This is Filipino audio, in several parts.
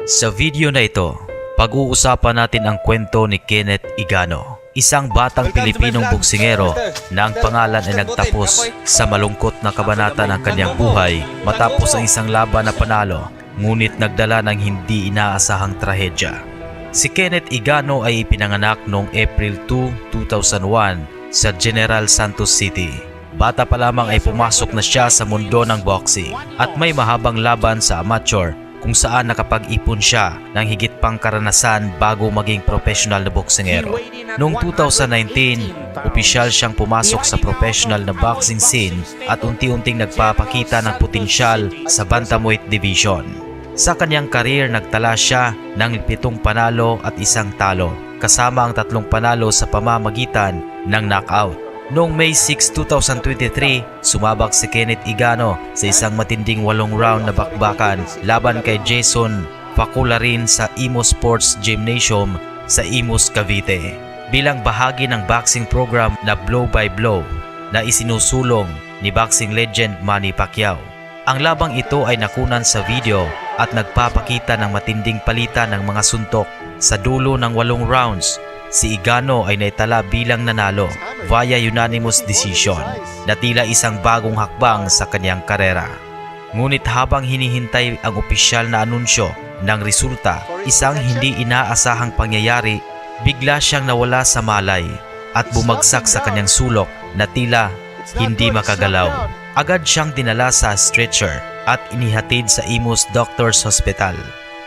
Sa video na ito, pag-uusapan natin ang kwento ni Kenneth Igano, isang batang Pilipinong boksingero na ang pangalan ay nagtapos sa malungkot na kabanata ng kanyang buhay matapos ang isang laban na panalo, ngunit nagdala ng hindi inaasahang trahedya. Si Kenneth Igano ay ipinanganak noong April 2, 2001 sa General Santos City. Bata pa lamang ay pumasok na siya sa mundo ng boxing at may mahabang laban sa amateur kung saan nakapag-ipon siya ng higit pang karanasan bago maging professional na boksingero. Noong 2019, opisyal siyang pumasok sa professional na boxing scene at unti-unting nagpapakita ng potensyal sa bantamweight division. Sa kanyang career, nagtala siya ng 7 panalo at 1 talo, kasama ang 3 panalo sa pamamagitan ng knockout. Noong May 6, 2023, sumabak si Kenneth Igano sa isang matinding 8-round na bakbakan laban kay Jason Facularin sa Imus Sports Gymnasium sa Imus, Cavite, bilang bahagi ng boxing program na Blow by Blow na isinusulong ni boxing legend Manny Pacquiao. Ang labang ito ay nakunan sa video at nagpapakita ng matinding palitan ng mga suntok. Sa dulo ng 8 rounds, si Igano ay naitala bilang nanalo via unanimous decision na tila isang bagong hakbang sa kanyang karera. Ngunit habang hinihintay ang opisyal na anunsyo ng resulta, isang hindi inaasahang pangyayari, bigla siyang nawala sa malay at bumagsak sa kanyang sulok na tila hindi makagalaw. Agad siyang dinala sa stretcher at inihatid sa Imus Doctors Hospital.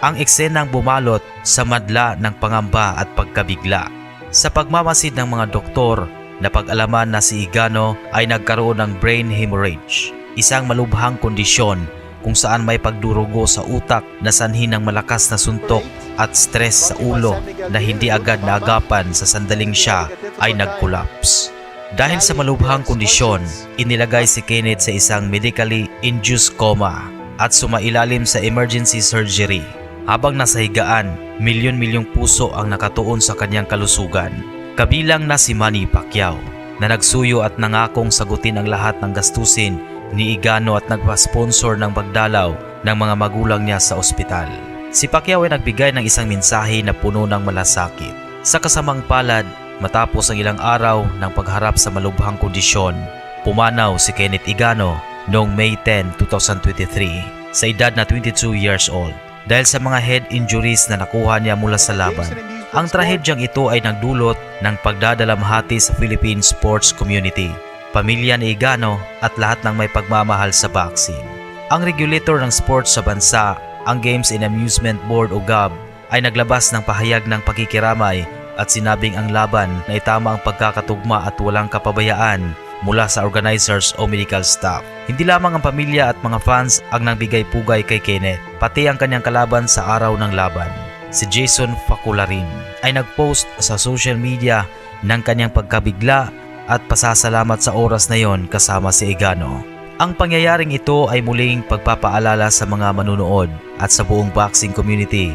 Ang eksenang bumalot sa madla ng pangamba at pagkabigla. Sa pagmamasid ng mga doktor, napag-alaman na si Igano ay nagkaroon ng brain hemorrhage, isang malubhang kondisyon kung saan may pagdurugo sa utak na sanhi ng malakas na suntok at stress sa ulo na hindi agad naagapan sa sandaling siya ay nag-collapse. Dahil sa malubhang kondisyon, inilagay si Kenneth sa isang medically induced coma at sumailalim sa emergency surgery. Habang nasa higaan, milyon-milyong puso ang nakatuon sa kanyang kalusugan. Kabilang na si Manny Pacquiao na nagsuyo at nangakong sagutin ang lahat ng gastusin ni Igano at nagpa-sponsor ng pagdalaw ng mga magulang niya sa ospital. Si Pacquiao ay nagbigay ng isang mensahe na puno ng malasakit. Sa kasamang palad, matapos ang ilang araw ng pagharap sa malubhang kondisyon, pumanaw si Kenneth Igano noong May 10, 2023 sa edad na 22 years old. Dahil sa mga head injuries na nakuha niya mula sa laban. Ang trahedyang ito ay nagdulot ng pagdadalamhati sa Philippine sports community, pamilya ni Igano at lahat ng may pagmamahal sa boxing. Ang regulator ng sports sa bansa, ang Games and Amusement Board o GAB, ay naglabas ng pahayag ng pakikiramay at sinabing ang laban na itama ang pagkakatugma at walang kapabayaan mula sa organizers o medical staff. Hindi lamang ang pamilya at mga fans ang nagbigay pugay kay Kenneth, pati ang kanyang kalaban sa araw ng laban, si Jason Facularin, ay nagpost sa social media ng kanyang pagkabigla at pasasalamat sa oras na yon kasama si Igano. Ang pangyayaring ito ay muling pagpapaalala sa mga manunood at sa buong boxing community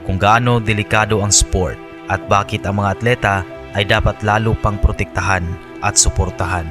kung gaano delikado ang sport at bakit ang mga atleta ay dapat lalo pang protektahan at suportahan.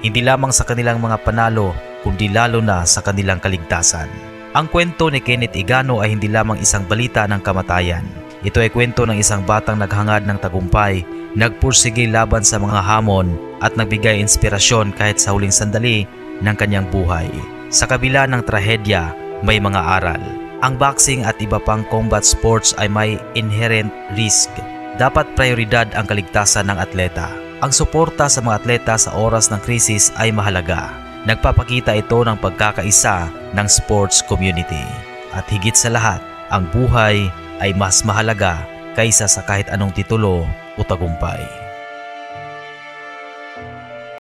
Hindi lamang sa kanilang mga panalo, kundi lalo na sa kanilang kaligtasan. Ang kwento ni Kenneth Igano ay hindi lamang isang balita ng kamatayan. Ito ay kwento ng isang batang naghangad ng tagumpay, nagpursige laban sa mga hamon at nagbigay inspirasyon kahit sa huling sandali ng kanyang buhay. Sa kabila ng trahedya, may mga aral. Ang boxing at iba pang combat sports ay may inherent risk. Dapat prioridad ang kaligtasan ng atleta. Ang suporta sa mga atleta sa oras ng krisis ay mahalaga. Nagpapakita ito ng pagkakaisa ng sports community. At higit sa lahat, ang buhay ay mas mahalaga kaysa sa kahit anong titulo o tagumpay.